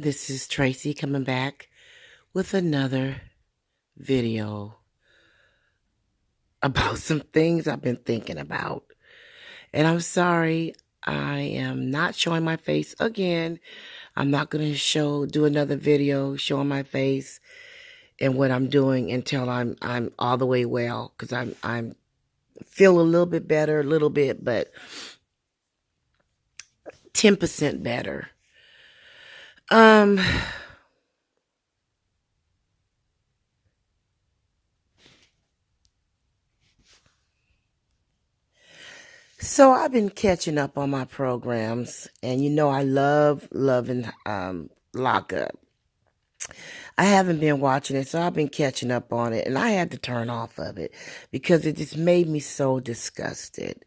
This is Tracy coming back with another video about some things I've been thinking about. And I'm sorry, I am not showing my face again. I'm not going to do another video showing my face and what I'm doing until I'm all the way well, because I'm feel a little bit better, a little bit, but 10% better. So I've been catching up on my programs, and I love Lockup. I haven't been watching it, so I've been catching up on it, and I had to turn off of it because it just made me so disgusted.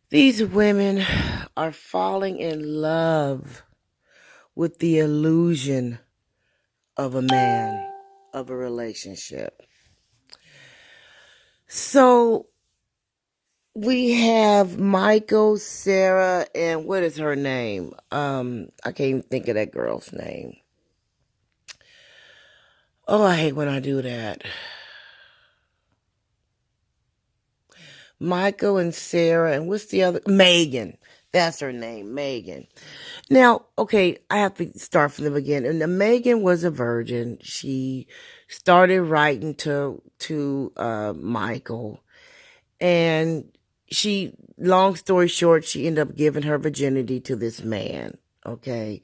These women are falling in love with the illusion of a man, of a relationship. So we have Michael, Sarah, and what is her name? I can't even think of that girl's name. Oh, I hate when I do that. Michael and Sarah, and what's the other? Megan. That's her name, Megan. Now, okay, I have to start from the beginning. And Megan was a virgin. She started writing to Michael, and long story short, she ended up giving her virginity to this man, okay?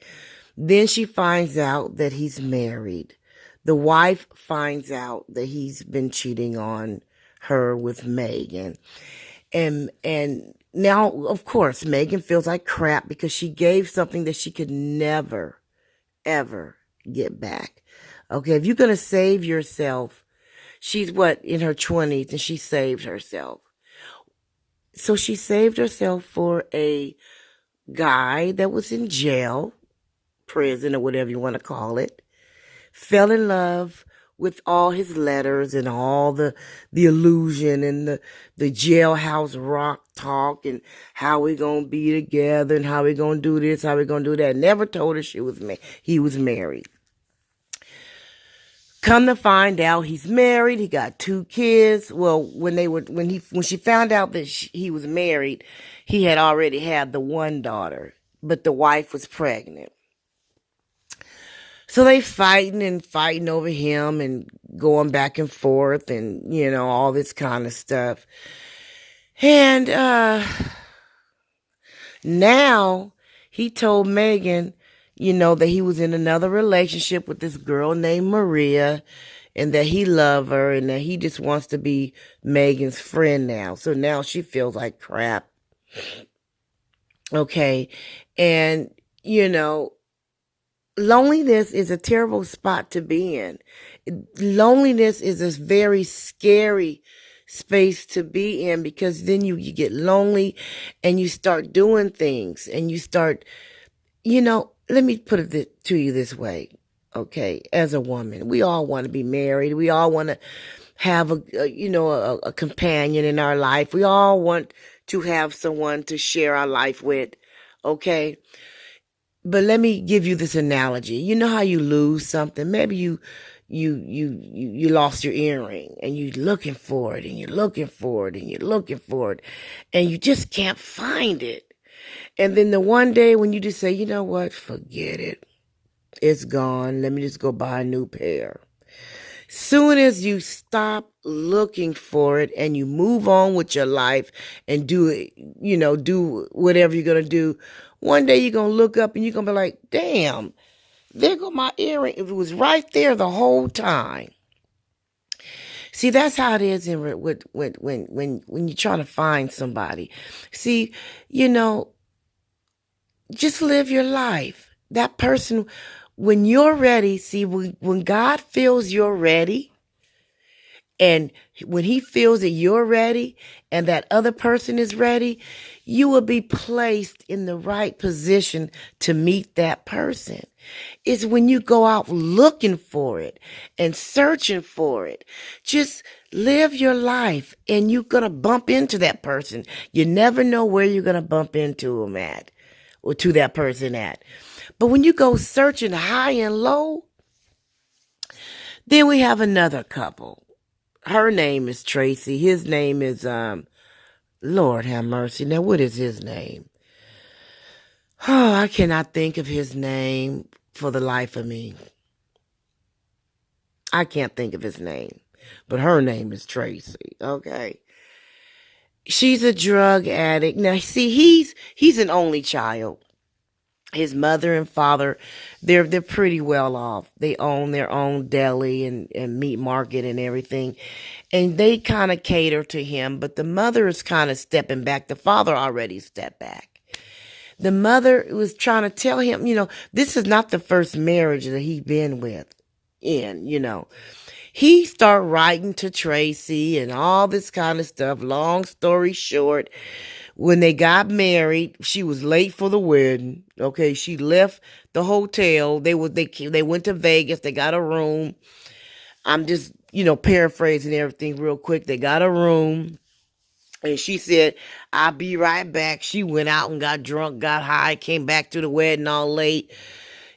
Then she finds out that he's married. The wife finds out that he's been cheating on her with Megan. And now, of course, Megan feels like crap because she gave something that she could never, ever get back. Okay, if you're going to save yourself, she's in her 20s, and she saved herself. So she saved herself for a guy that was in jail, prison, or whatever you want to call it, fell in love with all his letters and all the illusion and the jailhouse rock talk and how we gonna be together and how we gonna do this, how we gonna do that. Never told her he was married. Come to find out, he's married. He got 2 kids. Well, when she found out that he was married, he had already had the one daughter, but the wife was pregnant. So they fighting over him and going back and forth and, all this kind of stuff. And now he told Megan, that he was in another relationship with this girl named Maria, and that he loved her, and that he just wants to be Megan's friend now. So now she feels like crap. Okay. And, loneliness is a terrible spot to be in. Loneliness is a very scary space to be in, because then you get lonely and you start doing things and you start, let me put it to you this way. Okay. As a woman, we all want to be married. We all want to have a companion in our life. We all want to have someone to share our life with. Okay. But let me give you this analogy. You know how you lose something? Maybe you lost your earring, and you're looking for it, and you're looking for it, and you're looking for it, and you just can't find it. And then the one day when you just say, you know what, forget it. It's gone. Let me just go buy a new pair. Soon as you stop looking for it and you move on with your life and do it, do whatever you're going to do, one day you're going to look up and you're going to be like, damn, there go my earring. It was right there the whole time. See, that's how it is when you're trying to find somebody. See, just live your life. That person, when you're ready, see, when God feels you're ready, and when he feels that you're ready and that other person is ready, you will be placed in the right position to meet that person. It's when you go out looking for it and searching for it. Just live your life, and you're going to bump into that person. You never know where you're going to bump into them at, or to that person at. But when you go searching high and low, then we have another couple. Her name is Tracy. His name is Lord have mercy. Now what is his name? Oh, I cannot think of his name for the life of me. I can't think of his name. But her name is Tracy. Okay. She's a drug addict. Now see, he's an only child. His mother and father, they're pretty well off. They own their own deli and meat market and everything. And they kind of cater to him, but the mother is kind of stepping back. The father already stepped back. The mother was trying to tell him, this is not the first marriage that he's been in. He started writing to Tracy and all this kind of stuff. Long story short, when they got married, she was late for the wedding. Okay, she left the hotel. They went to Vegas. They got a room. I'm just, paraphrasing everything real quick. They got a room. And she said, I'll be right back. She went out and got drunk, got high, came back to the wedding all late.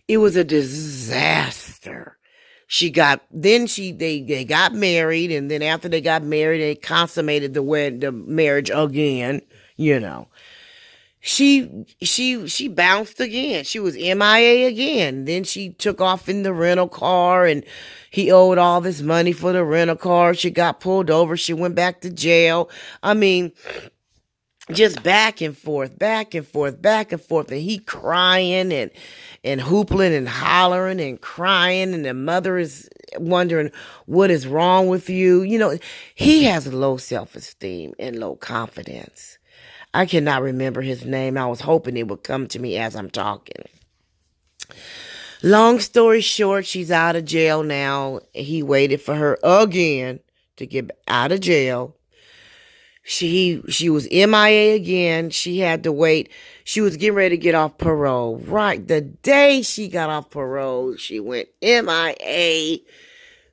It was a disaster. They got married, and then after they got married, they consummated the marriage again, She bounced again. She was MIA again. Then she took off in the rental car, and he owed all this money for the rental car. She got pulled over. She went back to jail. I mean, just back and forth, back and forth, back and forth. And he crying and hoopling and hollering and crying. And the mother is wondering, what is wrong with you? He has low self-esteem and low confidence. I cannot remember his name. I was hoping it would come to me as I'm talking. Long story short, she's out of jail now. He waited for her again to get out of jail. She was MIA again. She had to wait. She was getting ready to get off parole. Right. The day she got off parole, she went MIA,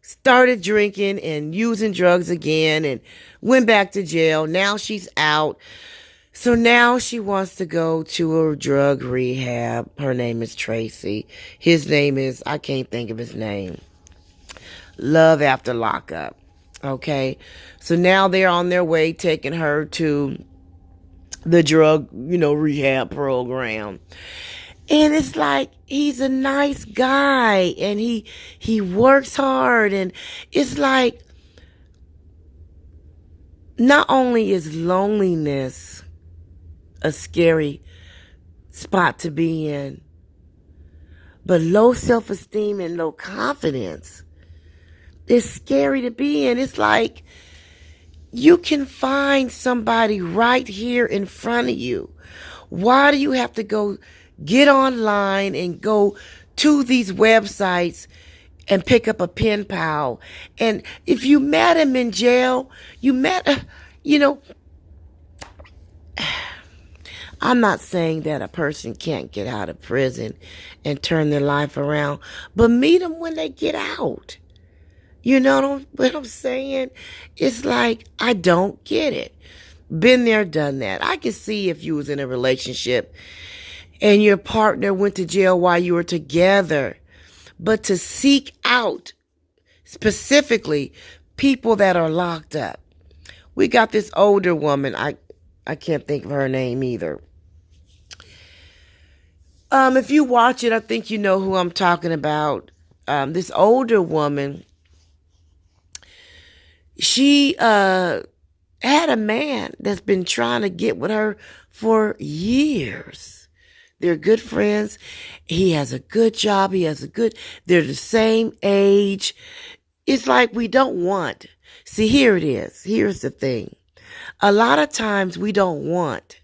started drinking and using drugs again, and went back to jail. Now she's out. So now she wants to go to a drug rehab. Her name is Tracy. His name is, I can't think of his name. Love After Lockup. Okay. So now they're on their way taking her to the drug, rehab program. And it's like, he's a nice guy and he works hard, and it's like, not only is loneliness a scary spot to be in, but low self-esteem and low confidence is scary to be in. It's like you can find somebody right here in front of you. Why do you have to go get online and go to these websites and pick up a pen pal? And if you met him in jail, I'm not saying that a person can't get out of prison and turn their life around, but meet them when they get out. You know what I'm saying? It's like, I don't get it. Been there, done that. I can see if you was in a relationship and your partner went to jail while you were together, but to seek out specifically people that are locked up. We got this older woman. I can't think of her name either. If you watch it, I think you know who I'm talking about. This older woman, she had a man that's been trying to get with her for years. They're good friends. He has a good job. They're the same age. It's like we don't want. See, here it is. Here's the thing. A lot of times we don't want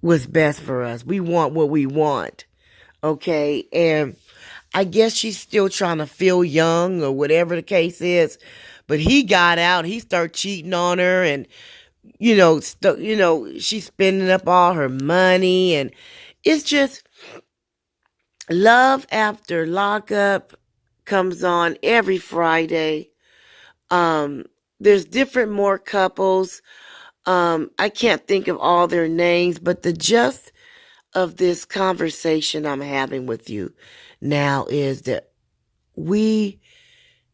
what's best for us. We want what we want. Okay. And I guess she's still trying to feel young or whatever the case is. But he got out. He started cheating on her, and she's spending up all her money, and it's just Love After Lockup comes on every Friday. There's different more couples. I can't think of all their names, but the gist of this conversation I'm having with you now is that we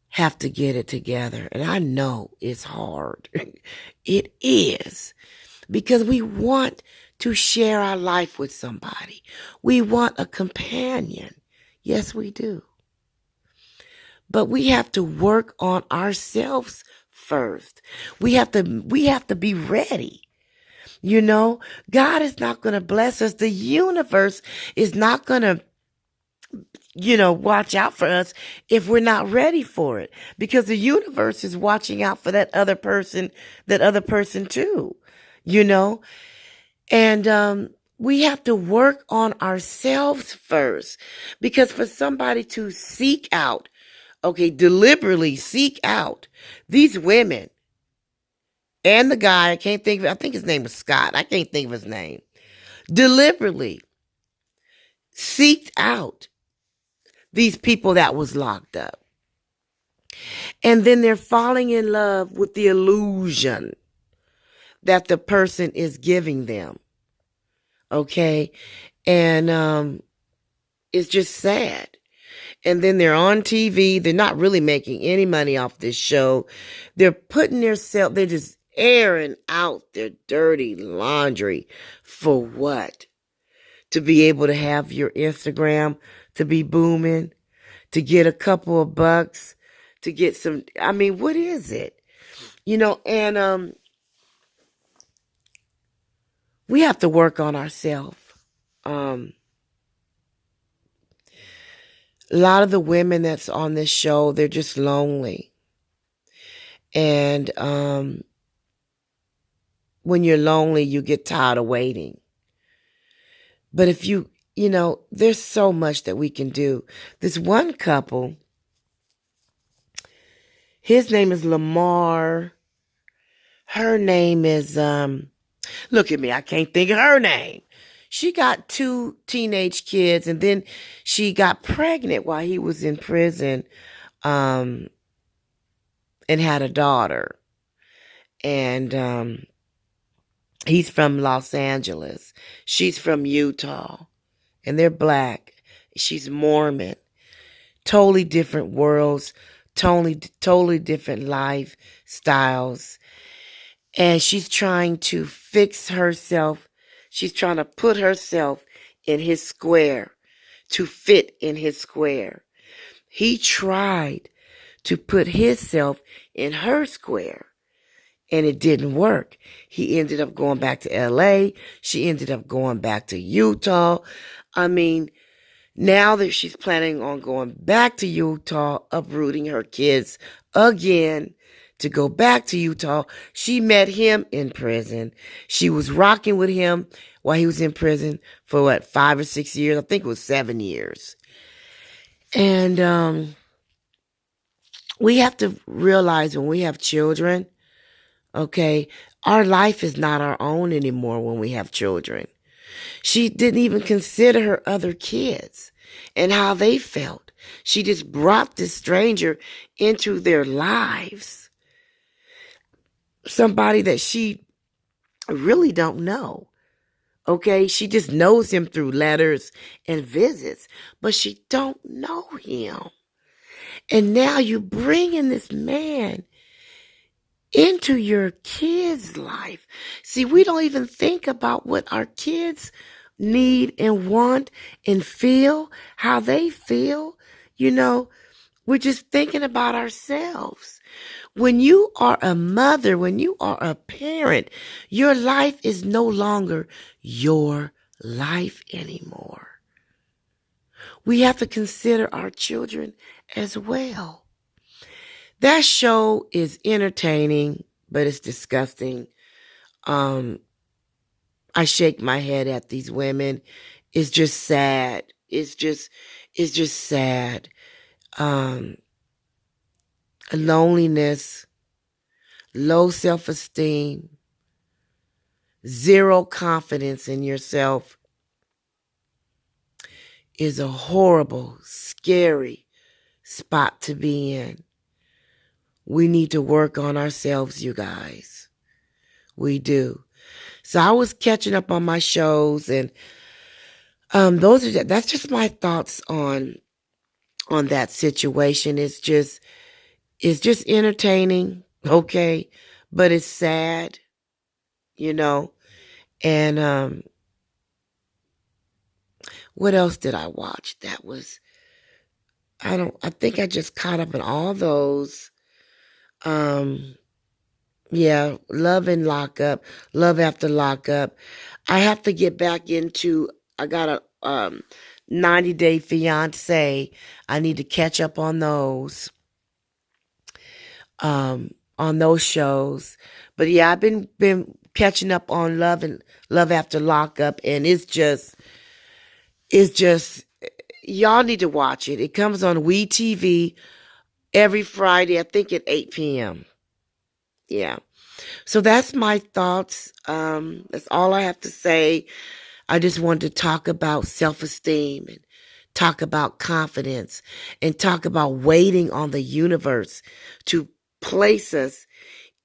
have to get it together. And I know it's hard. It is. Because we want to share our life with somebody. We want a companion. Yes, we do. But we have to work on ourselves first. We have to be ready. You know, God is not going to bless us. The universe is not going to, watch out for us if we're not ready for it, because the universe is watching out for that other person too, and we have to work on ourselves first, because for somebody to seek out, deliberately seek out these women and the guy, I think his name was Scott. I can't think of his name. Deliberately seeked out these people that was locked up. And then they're falling in love with the illusion that the person is giving them. Okay? And it's just sad. And then they're on TV. They're not really making any money off this show. They're they're just airing out their dirty laundry. For what? To be able to have your Instagram to be booming, to get a couple of bucks, to get some, what is it? And we have to work on ourselves. A lot of the women that's on this show, they're just lonely. And when you're lonely, you get tired of waiting. But if there's so much that we can do. This one couple, his name is Lamar. Her name is, look at me, I can't think of her name. She got 2 teenage kids, and then she got pregnant while he was in prison, and had a daughter. And he's from Los Angeles. She's from Utah. And they're black. She's Mormon. Totally different worlds. Totally different lifestyles. And she's trying to fix herself. She's trying to put herself in his square, to fit in his square. He tried to put himself in her square, and it didn't work. He ended up going back to LA. She ended up going back to Utah. Now that she's planning on going back to Utah, uprooting her kids again to go back to Utah, she met him in prison. She was rocking with him while he was in prison for 5 or 6 years? I think it was 7 years. And we have to realize when we have children, our life is not our own anymore when we have children. She didn't even consider her other kids and how they felt. She just brought this stranger into their lives. Somebody that she really don't know. She just knows him through letters and visits, but she don't know him. And now you bring in this man into your kids' life. See, we don't even think about what our kids need and want and feel, how they feel. We're just thinking about ourselves. When you are a mother, when you are a parent, your life is no longer your life anymore. We have to consider our children as well. That show is entertaining, but it's disgusting. I shake my head at these women. It's just sad. It's just sad. Loneliness, low self-esteem, zero confidence in yourself is a horrible, scary spot to be in. We need to work on ourselves, you guys. We do. So I was catching up on my shows, and That's just my thoughts on that situation. It's just entertaining, okay, but it's sad, you know. And what else did I watch? I think I just caught up on all those. Um yeah, Love After Lockup. I have to get back into I got a 90-Day Fiance. I need to catch up on those shows. But yeah, I've been catching up on Love After Lockup, and it's just y'all need to watch it. It comes on WeTV every Friday, I think at 8 p.m. Yeah. So that's my thoughts. That's all I have to say. I just wanted to talk about self-esteem and talk about confidence and talk about waiting on the universe to place us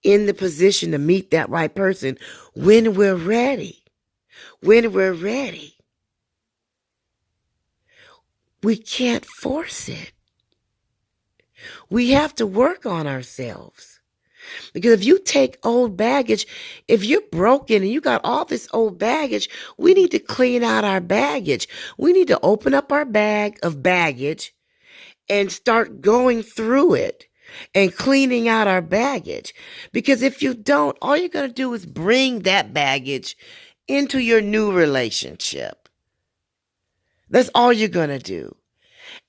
in the position to meet that right person when we're ready. When we're ready. We can't force it. We have to work on ourselves. Because if you take old baggage, if you're broken and you got all this old baggage, we need to clean out our baggage. We need to open up our bag of baggage and start going through it and cleaning out our baggage. Because if you don't, all you're going to do is bring that baggage into your new relationship. That's all you're going to do.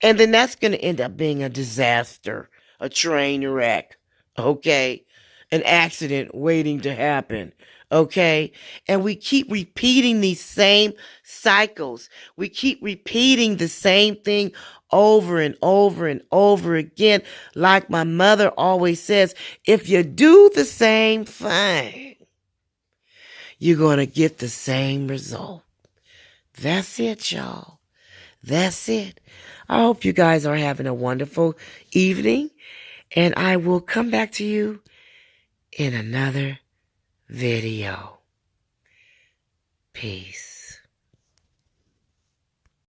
And then that's going to end up being a disaster, a train wreck, okay? An accident waiting to happen, okay? And we keep repeating these same cycles. We keep repeating the same thing over and over and over again. Like my mother always says, if you do the same thing, you're going to get the same result. That's it, y'all. That's it. I hope you guys are having a wonderful evening, and I will come back to you in another video. Peace.